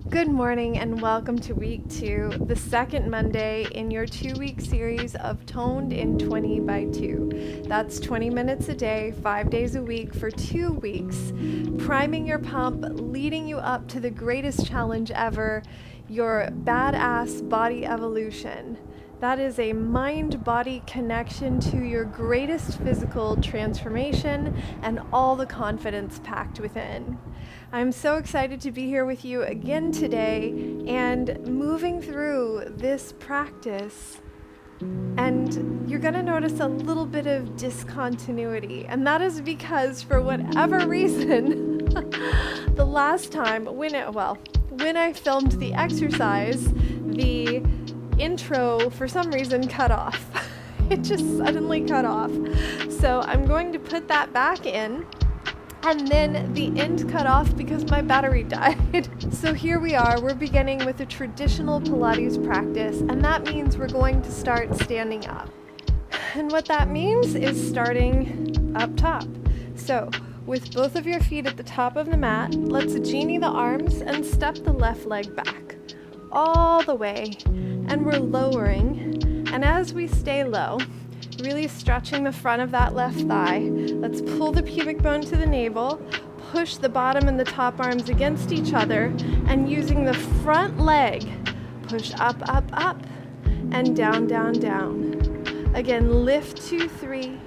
Good morning and welcome to week 2, the second Monday in your 2-week series of Toned in 20 by 2. That's 20 minutes a day, 5 days a week for 2 weeks, priming your pump, leading you up to the greatest challenge ever, your badass body evolution. That is a mind-body connection to your greatest physical transformation and all the confidence packed within. I'm so excited to be here with you again today and moving through this practice. And you're going to notice a little bit of discontinuity. And that is because for whatever reason, the last time when I filmed the exercise, the intro for some reason cut off. It just suddenly cut off. So I'm going to put that back in. And then the end cut off because my battery died. So here we are, we're beginning with a traditional Pilates practice, and that means we're going to start standing up. And what that means is starting up top. So with both of your feet at the top of the mat, let's genie the arms and step the left leg back all the way. And we're lowering. And as we stay low, really stretching the front of that left thigh. Let's pull the pubic bone to the navel, push the bottom and the top arms against each other, and using the front leg, push up, up, up, and down, down, down. Again, lift 2, 3,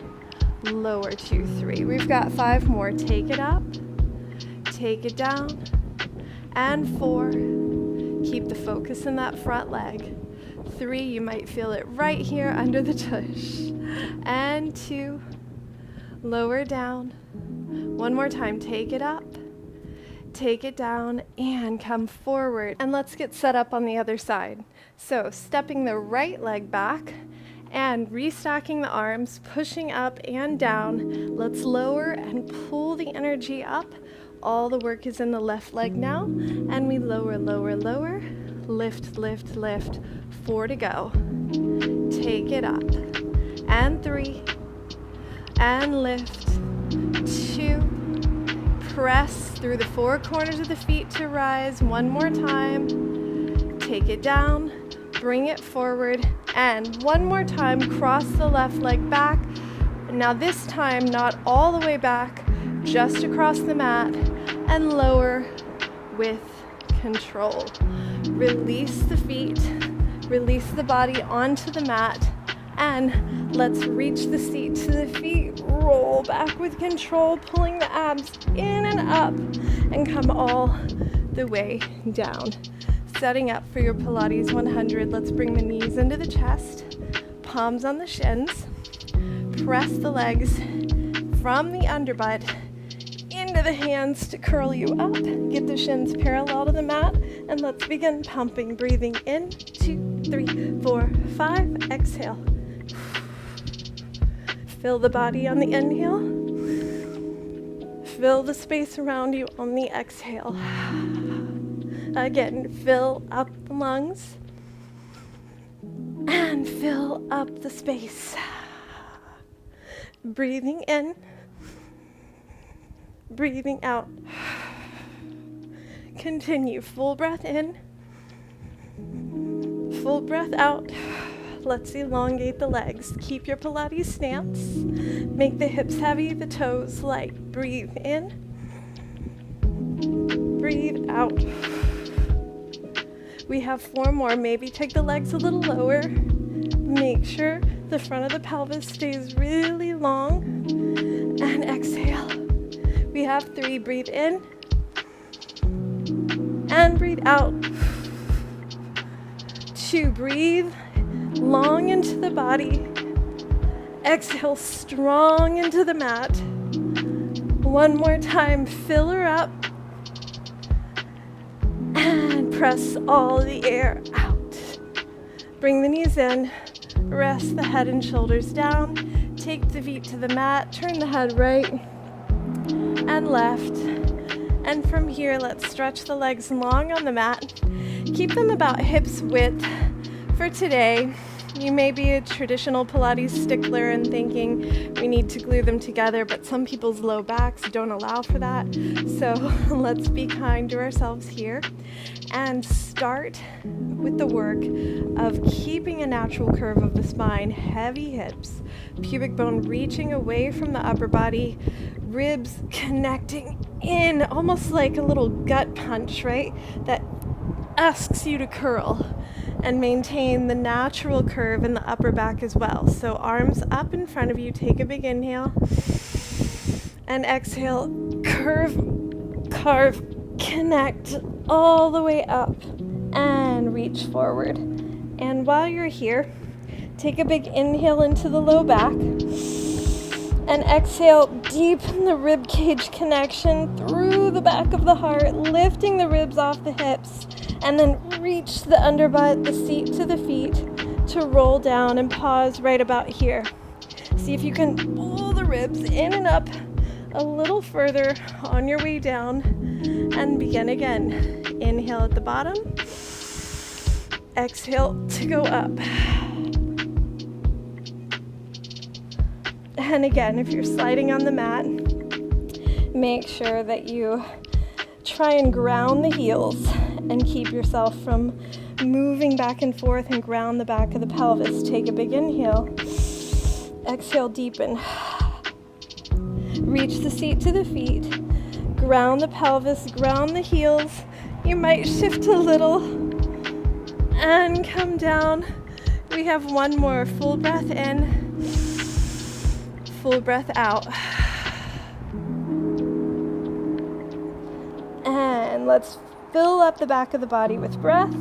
lower 2, 3. We've got 5 more. Take it up, take it down, and 4. Keep the focus in that front leg. 3, you might feel it right here under the tush. And 2, lower down. 1 more time, take it up, take it down, and come forward. And let's get set up on the other side. So stepping the right leg back and restacking the arms, pushing up and down. Let's lower and pull the energy up. All the work is in the left leg now. And we lower, lower, lower, lift, lift, lift. 4 to go. Take it up. And 3. And lift. 2. Press through the 4 corners of the feet to rise. 1 more time. Take it down. Bring it forward. And 1 more time, cross the left leg back. Now this time, not all the way back, just across the mat. And lower with control. Release the feet. Release the body onto the mat, and let's reach the seat to the feet. Roll back with control, pulling the abs in and up, and come all the way down. Setting up for your Pilates 100. Let's bring the knees into the chest, palms on the shins. Press the legs from the underbutt into the hands to curl you up. Get the shins parallel to the mat, and let's begin pumping. Breathing in, 2, 3, 4, 5. Exhale. Fill the body on the inhale. Fill the space around you on the exhale. Again, fill up the lungs and fill up the space. Breathing in. Breathing out. Continue. Full breath in. Full breath out. Let's elongate the legs. Keep your Pilates stance. Make the hips heavy, the toes light. Breathe in. Breathe out. We have 4 more. Maybe take the legs a little lower. Make sure the front of the pelvis stays really long. And exhale. We have 3. Breathe in and breathe out. 2. Breathe long into the body. Exhale strong into the mat. 1 more time. Fill her up and press all the air out. Bring the knees in. Rest the head and shoulders down. Take the feet to the mat. Turn the head right and left. And from here, let's stretch the legs long on the mat. Keep them about hips width for today. You may be a traditional Pilates stickler and thinking we need to glue them together, but some people's low backs don't allow for that. So let's be kind to ourselves here and start with the work of keeping a natural curve of the spine, heavy hips, pubic bone reaching away from the upper body, ribs connecting in, almost like a little gut punch, right? That asks you to curl and maintain the natural curve in the upper back as well. So arms up in front of you, take a big inhale and exhale, curve, carve, connect all the way up and reach forward. And while you're here, take a big inhale into the low back and exhale, deepen the rib cage connection through the back of the heart, lifting the ribs off the hips, and then reach the underbutt, the seat to the feet to roll down and pause right about here. See if you can pull the ribs in and up a little further on your way down and begin again. Inhale at the bottom, exhale to go up. And again, if you're sliding on the mat, make sure that you try and ground the heels and keep yourself from moving back and forth, and ground the back of the pelvis. Take a big inhale. Exhale, deepen. Reach the seat to the feet. Ground the pelvis, ground the heels. You might shift a little and come down. We have one more. Full breath in, full breath out. And let's fill up the back of the body with breath.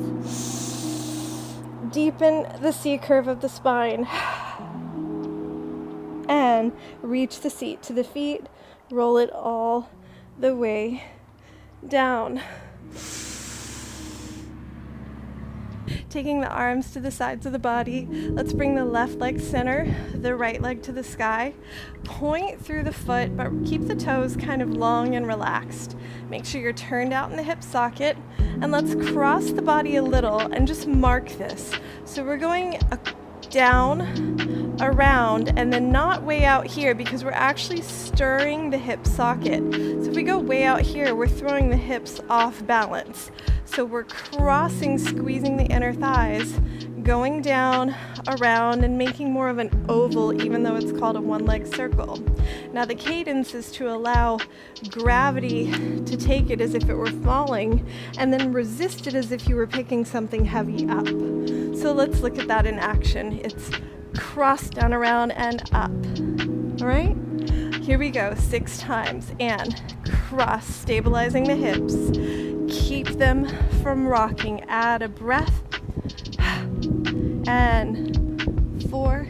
Deepen the C curve of the spine. And reach the seat to the feet. Roll it all the way down. Taking the arms to the sides of the body, let's bring the left leg center, the right leg to the sky. Point through the foot, but keep the toes kind of long and relaxed. Make sure you're turned out in the hip socket, and let's cross the body a little and just mark this. So we're going down, around, and then not way out here, because we're actually stirring the hip socket. So if we go way out here, we're throwing the hips off balance. So we're crossing, squeezing the inner thighs, going down, around, and making more of an oval, even though it's called a one-leg circle. Now the cadence is to allow gravity to take it as if it were falling, and then resist it as if you were picking something heavy up. So let's look at that in action. It's cross, down, around, and up. All right? Here we go, 6 times. And cross, stabilizing the hips. Keep them from rocking. Add a breath. And 4.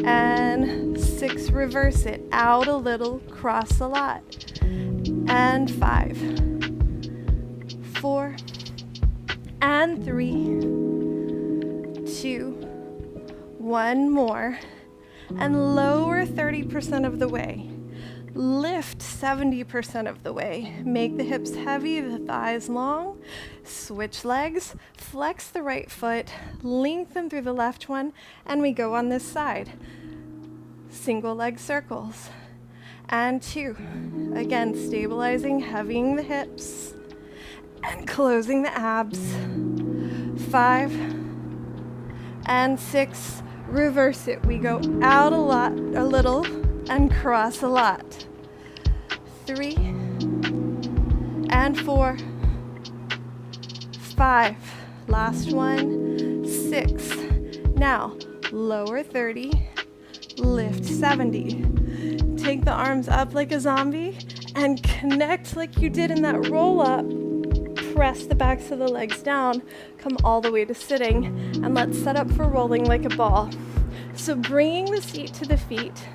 And 6, reverse it. Out a little, cross a lot. And 5. 4. And 3. 2. 1 more. And lower 30% of the way. Lift 70% of the way. Make the hips heavy, the thighs long. Switch legs, flex the right foot, lengthen through the left one, and we go on this side. Single leg circles. And 2. Again, stabilizing, heavying the hips, and closing the abs. 5. And 6. Reverse it. We go out a little, and cross a lot. 3. And 4. 5. Last one. 6. Now, lower 30, lift 70. Take the arms up like a zombie and connect like you did in that roll up. Press the backs of the legs down, come all the way to sitting, and let's set up for rolling like a ball. So bringing the seat to the feet,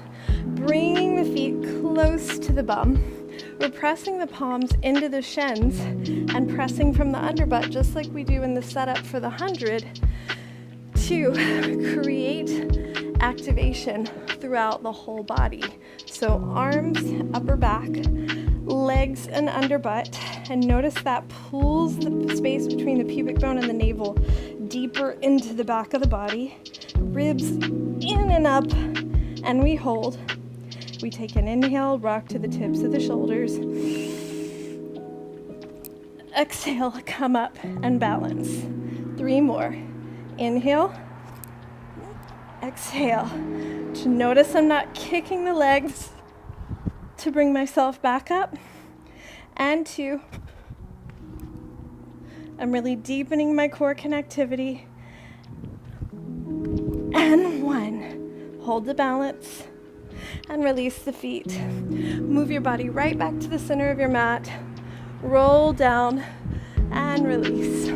bringing the feet close to the bum. We're pressing the palms into the shins and pressing from the underbutt, just like we do in the setup for the 100, to create activation throughout the whole body. So arms, upper back, legs and under butt, and notice that pulls the space between the pubic bone and the navel deeper into the back of the body. Ribs in and up, and we hold. We take an inhale, rock to the tips of the shoulders. Exhale, come up and balance. 3 more. Inhale, exhale. To notice I'm not kicking the legs to bring myself back up. And 2, I'm really deepening my core connectivity. And 1, hold the balance and release the feet. Move your body right back to the center of your mat. Roll down and release.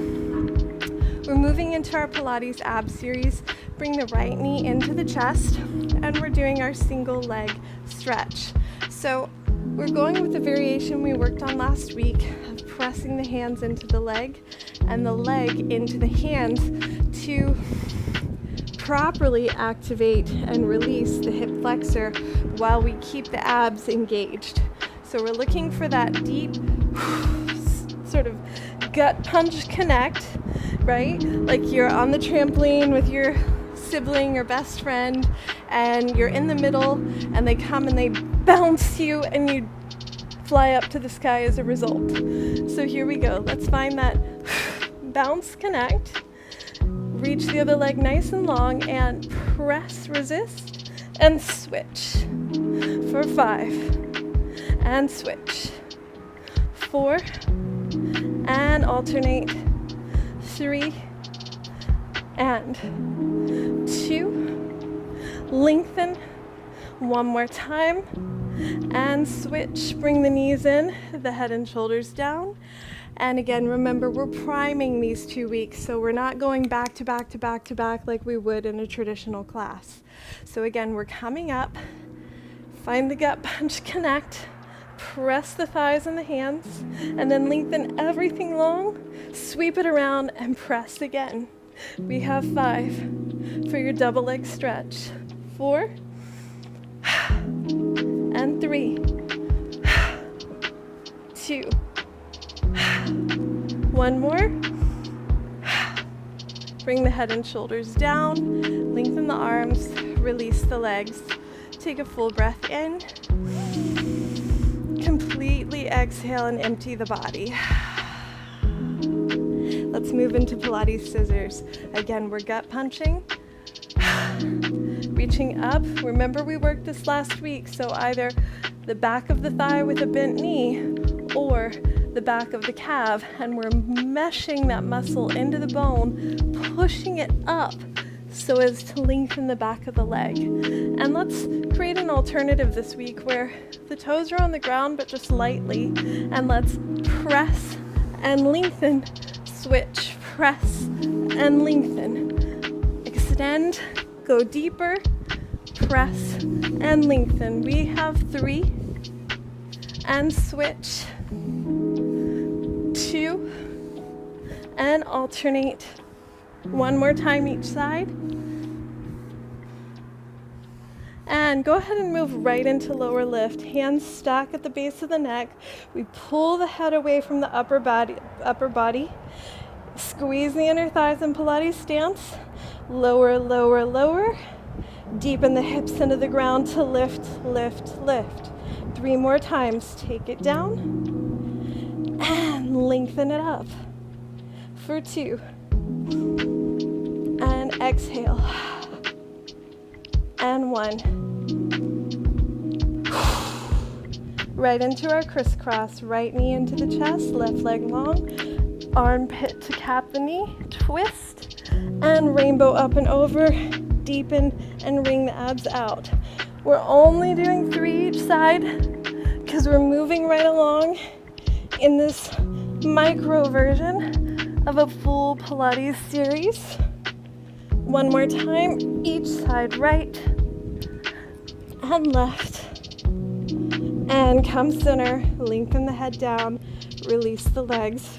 We're moving into our Pilates ab series. Bring the right knee into the chest, and we're doing our single leg stretch. So we're going with the variation we worked on last week of pressing the hands into the leg and the leg into the hands to properly activate and release the hip flexor while we keep the abs engaged. So we're looking for that deep sort of gut punch connect, right? Like you're on the trampoline with your sibling or best friend and you're in the middle and they come and they bounce you and you fly up to the sky as a result. So here we go. Let's find that bounce connect. Reach the other leg nice and long and press, resist, and switch. For 5, and switch. 4, and alternate. 3, and 2. Lengthen. 1 more time, and switch. Bring the knees in, the head and shoulders down. And again, remember, we're priming these 2 weeks, so we're not going back to back to back to back like we would in a traditional class. So again, we're coming up, find the gut punch connect, press the thighs and the hands, and then lengthen everything long, sweep it around, and press again. We have 5 for your double leg stretch. 4, and 3, 2, 1 more. Bring the head and shoulders down, lengthen the arms, release the legs. Take a full breath in. Completely exhale and empty the body. Let's move into Pilates scissors. Again, we're gut punching. Reaching up. Remember we worked this last week, so either the back of the thigh with a bent knee or the back of the calf, and we're meshing that muscle into the bone, pushing it up so as to lengthen the back of the leg. And let's create an alternative this week where the toes are on the ground but just lightly, and let's press and lengthen, switch, press and lengthen, extend, go deeper, press and lengthen. We have 3, and switch, 2, and alternate. 1 more time each side. And go ahead and move right into lower lift. Hands stack at the base of the neck. We pull the head away from the upper body. Squeeze the inner thighs in Pilates stance. Lower, lower, lower. Deepen the hips into the ground to lift, lift, lift. 3 more times. Take it down and lengthen it up. For 2. And exhale. And 1. Right into our crisscross. Right knee into the chest, left leg long. Armpit to cap the knee. Twist. And rainbow up and over. Deepen and wring the abs out. We're only doing 3 each side because we're moving right along in this micro version of a full Pilates series. 1 more time, each side, right and left. And come center, lengthen the head down, release the legs.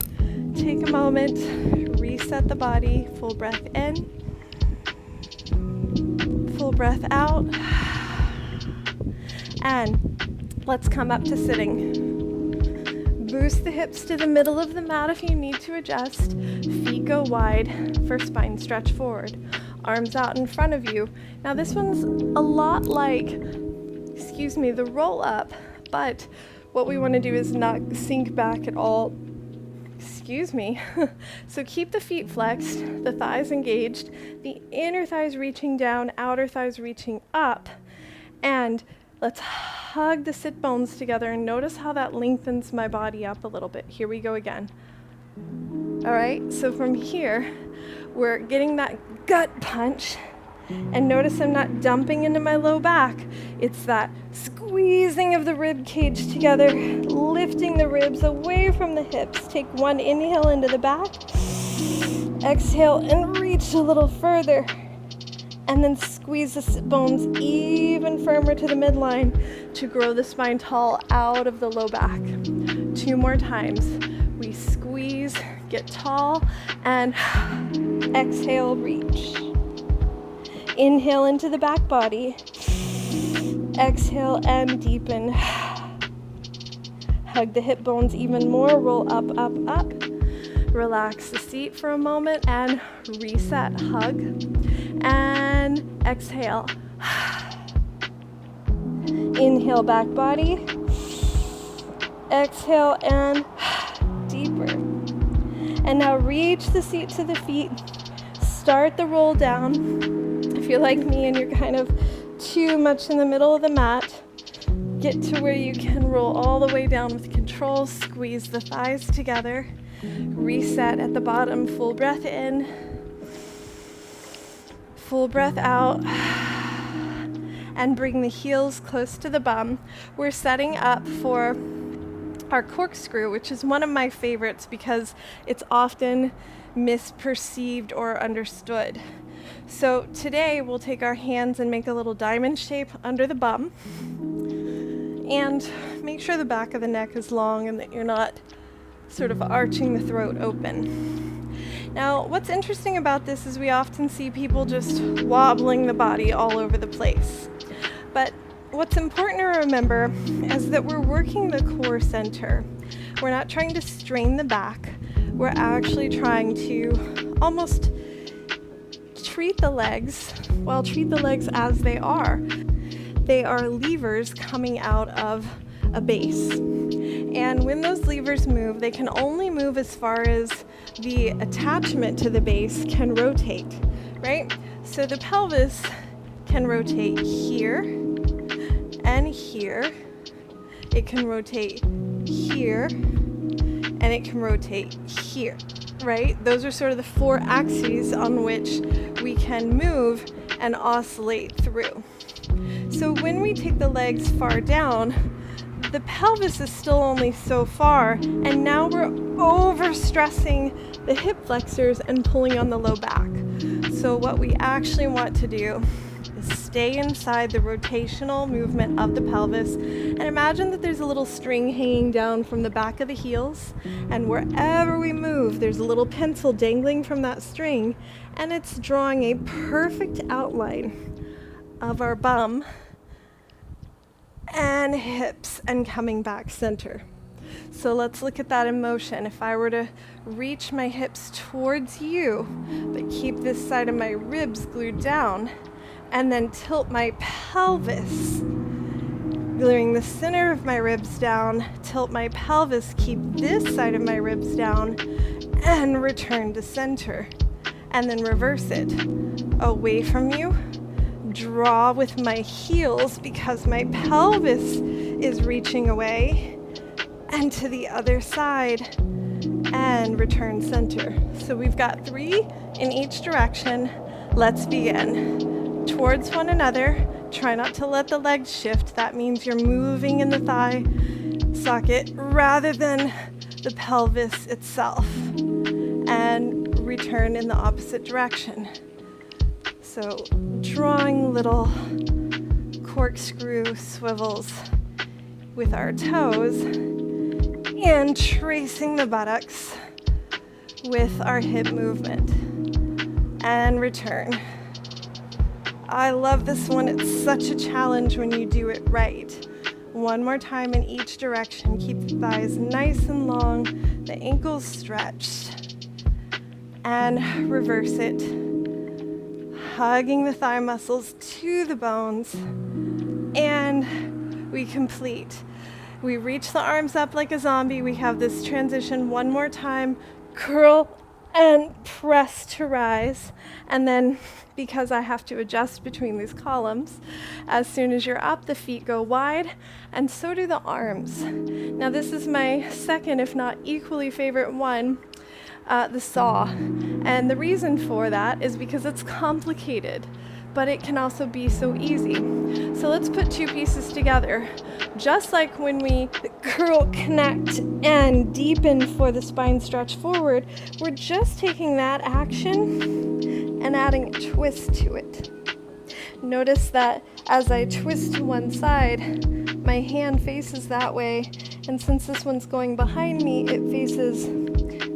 Take a moment, reset the body, full breath in, full breath out. And let's come up to sitting. Boost the hips to the middle of the mat if you need to adjust. Feet go wide for spine stretch forward. Arms out in front of you. Now this one's a lot like, the roll up, but what we want to do is not sink back at all. So keep the feet flexed, the thighs engaged, the inner thighs reaching down, outer thighs reaching up, and let's hug the sit bones together and notice how that lengthens my body up a little bit. Here we go again. All right, so from here, we're getting that gut punch, and notice I'm not dumping into my low back. It's that squeezing of the rib cage together, lifting the ribs away from the hips. Take one inhale into the back, exhale and reach a little further, and then squeeze the sit bones even firmer to the midline to grow the spine tall out of the low back. 2 more times. We squeeze, get tall, and exhale, reach. Inhale into the back body. Exhale and deepen. Hug the hip bones even more. Roll up, up, up. Relax the seat for a moment and reset. Hug and exhale. Inhale, back body. Exhale and deeper. And now reach the seat to the feet. Start the roll down. If you're like me and you're kind of too much in the middle of the mat, get to where you can roll all the way down with control. Squeeze the thighs together. Reset at the bottom. Full breath in. Full breath out. And bring the heels close to the bum. We're setting up for our corkscrew, which is one of my favorites because it's often misperceived or understood. So today we'll take our hands and make a little diamond shape under the bum, and make sure the back of the neck is long and that you're not sort of arching the throat open. Now, what's interesting about this is we often see people just wobbling the body all over the place. But what's important to remember is that we're working the core center. We're not trying to strain the back. We're actually trying to almost treat the legs as they are. They are levers coming out of a base. And when those levers move, they can only move as far as the attachment to the base can rotate, right? So the pelvis can rotate here and here. It can rotate here and it can rotate here, right? Those are sort of the 4 axes on which we can move and oscillate through. So when we take the legs far down, the pelvis is still only so far, and now we're overstressing the hip flexors and pulling on the low back. So what we actually want to do is stay inside the rotational movement of the pelvis, and imagine that there's a little string hanging down from the back of the heels, and wherever we move, there's a little pencil dangling from that string, and it's drawing a perfect outline of our bum and hips and coming back center. So let's look at that in motion. If I were to reach my hips towards you, but keep this side of my ribs glued down, and then tilt my pelvis, gluing the center of my ribs down, tilt my pelvis, keep this side of my ribs down, and return to center. And then reverse it. Away from you, draw with my heels because my pelvis is reaching away, and to the other side, and return center. So we've got 3 in each direction. Let's begin. Towards one another. Try not to let the legs shift. That means you're moving in the thigh socket rather than the pelvis itself. And return in the opposite direction. So drawing little corkscrew swivels with our toes and tracing the buttocks with our hip movement. And return. I love this one. It's such a challenge when you do it right. One more time in each direction. Keep the thighs nice and long, the ankles stretched. And reverse it. Hugging the thigh muscles to the bones. And we complete. We reach the arms up like a zombie. We have this transition one more time. Curl and press to rise. And then, because I have to adjust between these columns, as soon as you're up, the feet go wide, and so do the arms. Now this is my second, if not equally favorite one, the saw. And the reason for that is because it's complicated, but it can also be so easy. So let's put two pieces together. Just like when we curl, connect, and deepen for the spine stretch forward, we're just taking that action and adding a twist to it. Notice that as I twist to one side, my hand faces that way, and since this one's going behind me, it faces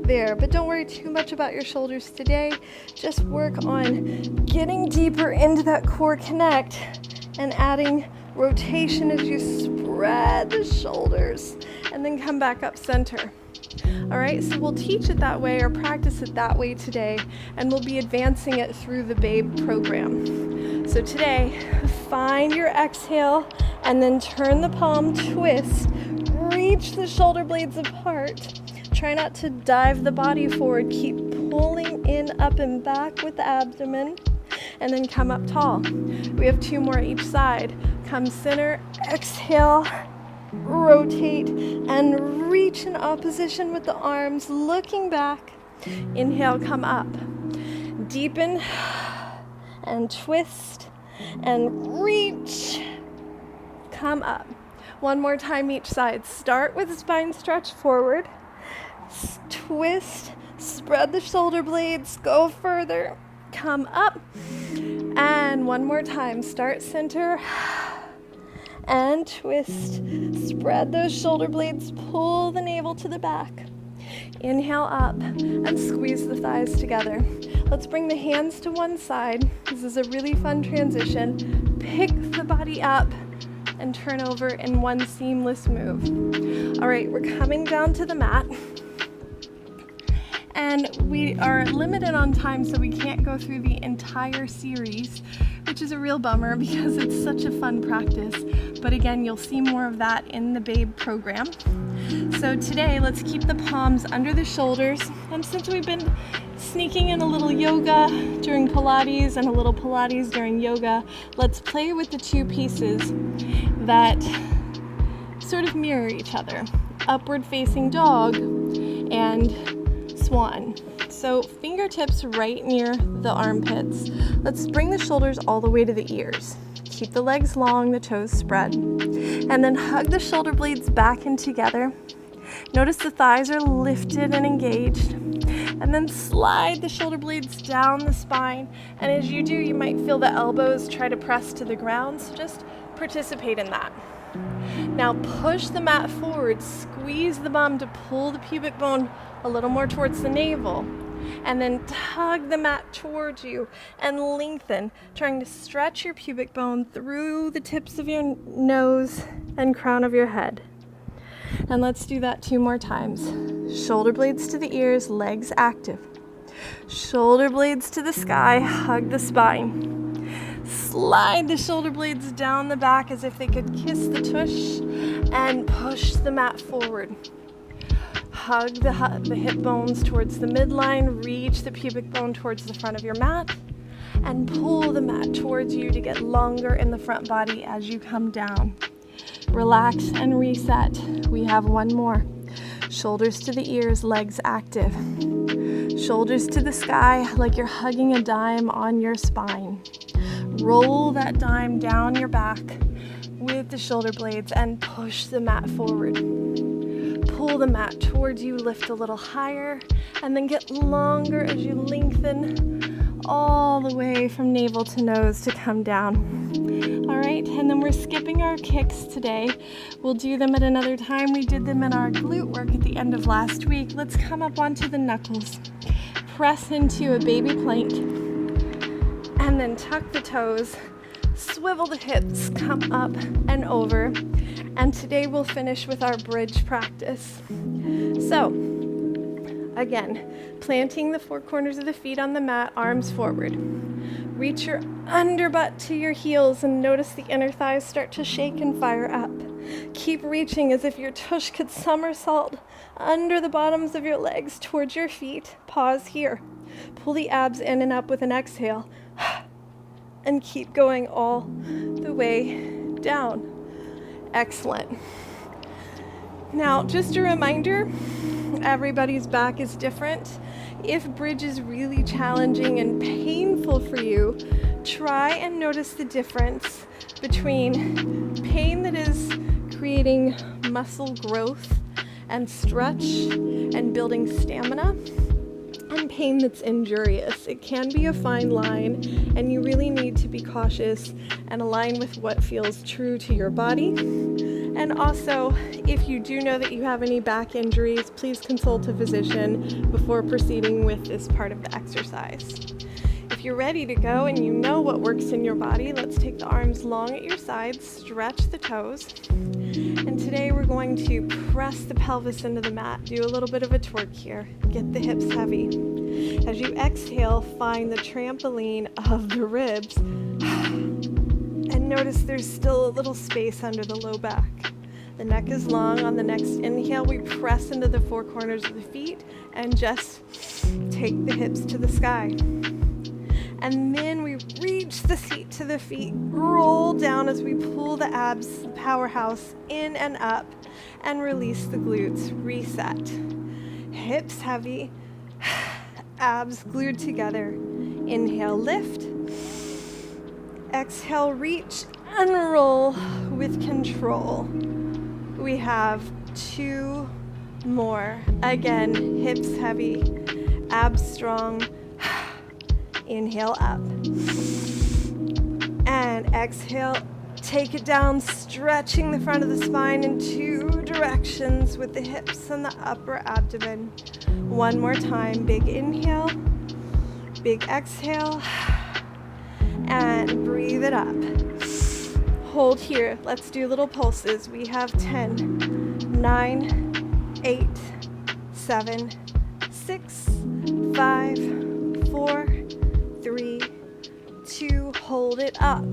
there. But don't worry too much about your shoulders today. Just work on getting deeper into that core connect and adding rotation as you spread the shoulders and then come back up center. All right, so we'll teach it that way or practice it that way today, and we'll be advancing it through the B.A.B.E program. So today, find your exhale and then turn the palm, twist, reach the shoulder blades apart. Try not to dive the body forward. Keep pulling in, up and back with the abdomen, and then come up tall. We have two more each side. Come center, exhale, rotate, and reach in opposition with the arms, looking back. Inhale, come up. Deepen, and twist, and reach. Come up. One more time each side. Start with spine stretch forward. Twist, spread the shoulder blades, go further, come up, and one more time. Start center and twist, spread those shoulder blades, pull the navel to the back. Inhale up and squeeze the thighs together. Let's bring the hands to one side. This is a really fun transition. Pick the body up and turn over in one seamless move. All right, we're coming down to the mat. And we are limited on time, so we can't go through the entire series, which is a real bummer because it's such a fun practice. But again, you'll see more of that in the B.A.B.E program. So today, let's keep the palms under the shoulders. And since we've been sneaking in a little yoga during Pilates and a little Pilates during yoga, let's play with the two pieces that sort of mirror each other. Upward facing dog and swan. So fingertips right near the armpits. Let's bring the shoulders all the way to the ears. Keep the legs long, the toes spread. And then hug the shoulder blades back and together. Notice the thighs are lifted and engaged. And then slide the shoulder blades down the spine. And as you do, you might feel the elbows try to press to the ground, so just participate in that. Now push the mat forward, squeeze the bum to pull the pubic bone a little more towards the navel, and then tug the mat towards you and lengthen, trying to stretch your pubic bone through the tips of your nose and crown of your head. And let's do that 2 more times. Shoulder blades to the ears, legs active. Shoulder blades to the sky, hug the spine. Slide the shoulder blades down the back as if they could kiss the tush, and push the mat forward. Hug the hip bones towards the midline, reach the pubic bone towards the front of your mat, and pull the mat towards you to get longer in the front body as you come down. Relax and reset. We have one more. Shoulders to the ears, legs active. Shoulders to the sky like you're hugging a dime on your spine. Roll that dime down your back with the shoulder blades and push the mat forward. Pull the mat towards you, lift a little higher, and then get longer as you lengthen all the way from navel to nose to come down. All right, and then we're skipping our kicks today. We'll do them at another time. We did them in our glute work at the end of last week. Let's come up onto the knuckles. Press into a baby plank, and then tuck the toes, swivel the hips, come up and over, And today we'll finish with our bridge practice. So, again, planting the four corners of the feet on the mat, arms forward. Reach your underbutt to your heels and notice the inner thighs start to shake and fire up. Keep reaching as if your tush could somersault under the bottoms of your legs towards your feet. Pause here. Pull the abs in and up with an exhale. And keep going all the way down. Excellent. Now, just a reminder, everybody's back is different. If bridge is really challenging and painful for you, try and notice the difference between pain that is creating muscle growth and stretch and building stamina, and pain that's injurious. It can be a fine line, and you really need to be cautious and align with what feels true to your body. And also, if you do know that you have any back injuries, please consult a physician before proceeding with this part of the exercise. If you're ready to go and you know what works in your body, let's take the arms long at your sides, stretch the toes. And today we're going to press the pelvis into the mat. Do a little bit of a twerk here. Get the hips heavy. As you exhale, find the trampoline of the ribs. And notice there's still a little space under the low back. The neck is long. On the next inhale, we press into the four corners of the feet and just take the hips to the sky. And then we reach the seat to the feet, roll down as we pull the abs, the powerhouse, in and up, and release the glutes, reset. Hips heavy, abs glued together. Inhale, lift. Exhale, reach and roll with control. We have 2 more. Again, hips heavy, abs strong. Inhale up. And exhale, take it down, stretching the front of the spine in 2 directions with the hips and the upper abdomen. One more time, big inhale, big exhale, and breathe it up. Hold here. Let's do little pulses. We have 10, 9, 8, 7, 6, 5, 4, 3, 2, hold it up.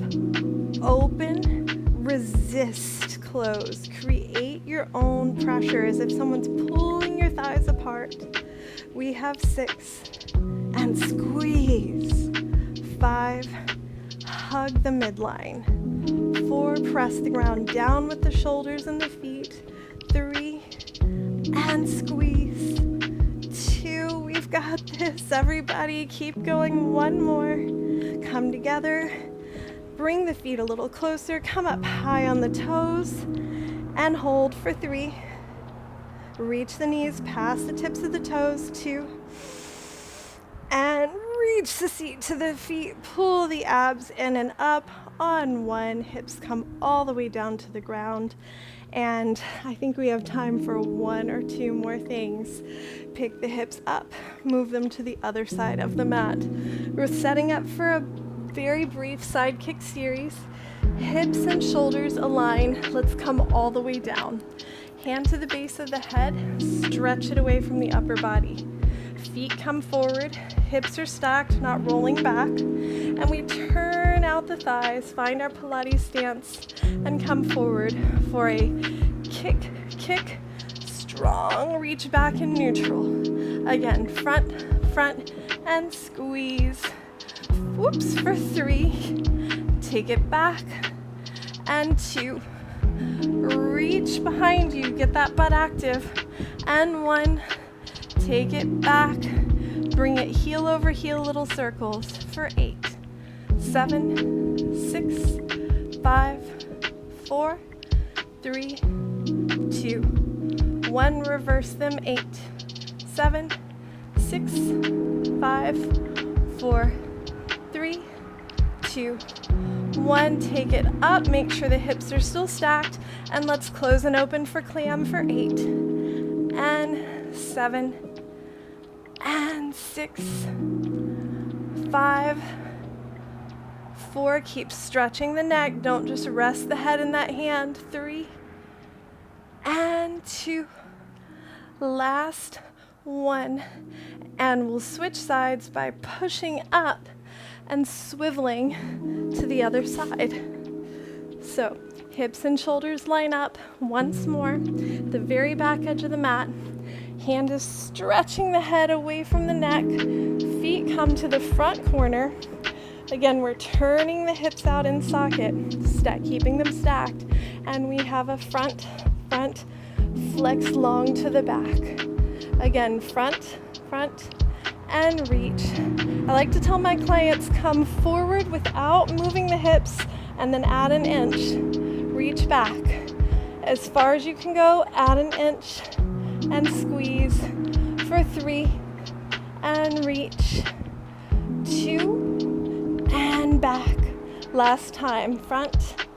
Open, resist, close. Create your own pressure as if someone's pulling your thighs apart. We have 6, and squeeze. 5, hug the midline. 4, press the ground down with the shoulders and the feet. 3, and squeeze. 2, we've got this. Everybody, keep going. 1 more. Come together. Bring the feet a little closer. Come up high on the toes. And hold for 3. Reach the knees past the tips of the toes. 2. And reach the seat to the feet. Pull the abs in and up on 1. Hips come all the way down to the ground. And I think we have time for 1 or 2 more things. Pick the hips up, move them to the other side of the mat. We're setting up for a very brief side kick series. Hips and shoulders align. Let's come all the way down. Hand to the base of the head, stretch it away from the upper body. Feet come forward, hips are stacked, not rolling back. And we turn out the thighs, find our Pilates stance, and come forward for a kick, kick, strong reach back in neutral. Again, front, front, and squeeze. Whoops, for 3. Take it back. And 2. Reach behind you, get that butt active. And 1. Take it back. Bring it heel over heel, little circles for 8, 7, 6, 5, 4, 3, 2, 1. Reverse them. 8, 7, 6, 5, 4, 3, 2, 1. Take it up. Make sure the hips are still stacked. And let's close and open for clam for 8, and 7, and 6, 5, 4. Keep stretching the neck. Don't just rest the head in that hand. 3, and 2. Last 1. And we'll switch sides by pushing up and swiveling to the other side. So hips and shoulders line up once more. The very back edge of the mat. Hand is stretching the head away from the neck. Feet come to the front corner. Again, we're turning the hips out in socket, keeping them stacked. And we have a front, flex long to the back. Again, front, and reach. I like to tell my clients, come forward without moving the hips, and then add an inch. Reach back. As far as you can go, add an inch, and squeeze for 3, and reach. 2, and back. Last time, front,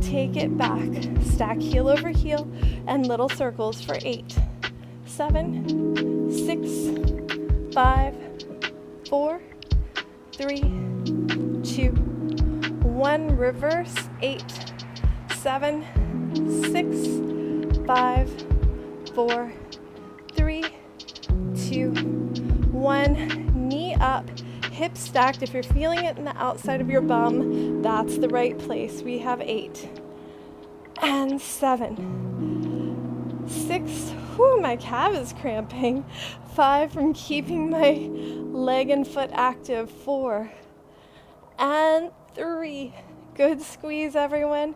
take it back. Stack heel over heel, and little circles for 8, 7, 6, 5, 4, 3, 2, 1. Reverse. 8, 7, 6, 5, 4, 3, 2, 1. Knee up, hips stacked. If you're feeling it in the outside of your bum, that's the right place. We have 8 and 7, 6. Whew, my calf is cramping. 5 from keeping my leg and foot active. 4 and 3. Good squeeze, everyone.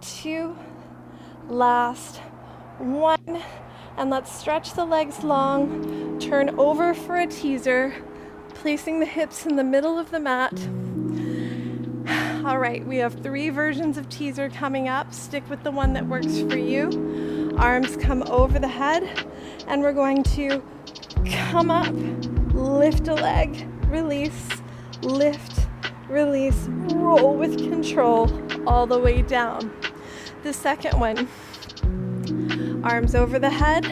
2. Last 1. And let's stretch the legs long. Turn over for a teaser, placing the hips in the middle of the mat. All right, we have 3 versions of teaser coming up. Stick with the one that works for you. Arms come over the head, and we're going to come up, lift a leg, release, lift, release, roll with control all the way down. The second one, arms over the head,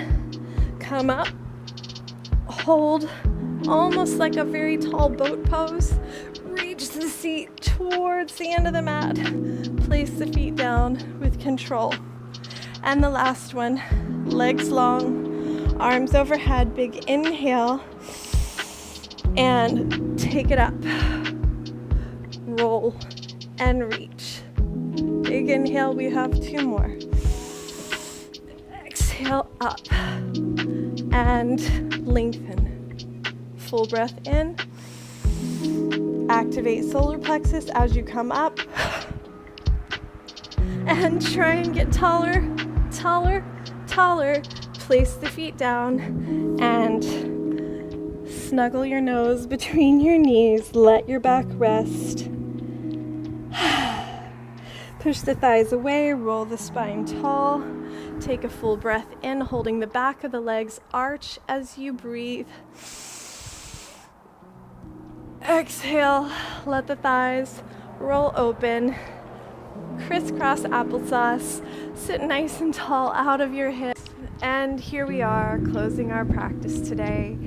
come up, hold, almost like a very tall boat pose. Reach the seat towards the end of the mat. Place the feet down with control. And the last one, legs long, arms overhead, big inhale, and take it up. Roll and reach. Big inhale, we have 2 more. Exhale up and lengthen. Full breath in. Activate solar plexus as you come up. And try and get taller, taller, taller. Place the feet down and snuggle your nose between your knees. Let your back rest. Push the thighs away, roll the spine tall. Take a full breath in, holding the back of the legs arch as you breathe. Exhale, let the thighs roll open. Crisscross applesauce. Sit nice and tall out of your hips. And here we are, closing our practice today.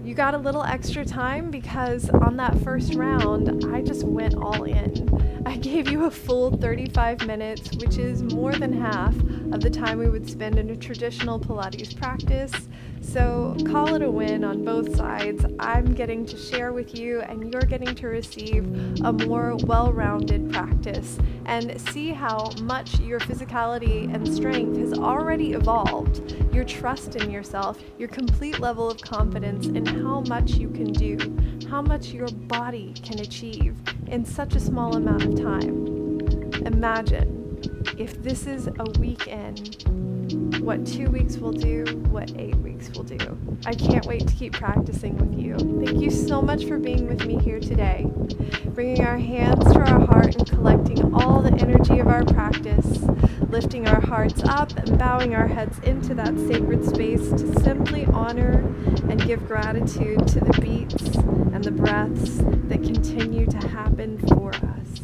You got a little extra time because on that first round, I just went all in. I gave you a full 35 minutes, which is more than half of the time we would spend in a traditional Pilates practice. So call it a win on both sides. I'm getting to share with you and you're getting to receive a more well-rounded practice and see how much your physicality and strength has already evolved, your trust in yourself, your complete level of confidence in how much you can do, how much your body can achieve in such a small amount of time. Imagine if this is a week in, what 2 weeks will do, what 8 weeks will do. I can't wait to keep practicing with you. Thank you so much for being with me here today. Bringing our hands to our heart and collecting all the energy of our practice, lifting our hearts up and bowing our heads into that sacred space to simply honor and give gratitude to the beats and the breaths that continue to happen for us.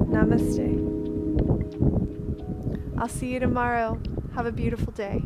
Namaste. I'll see you tomorrow. Have a beautiful day.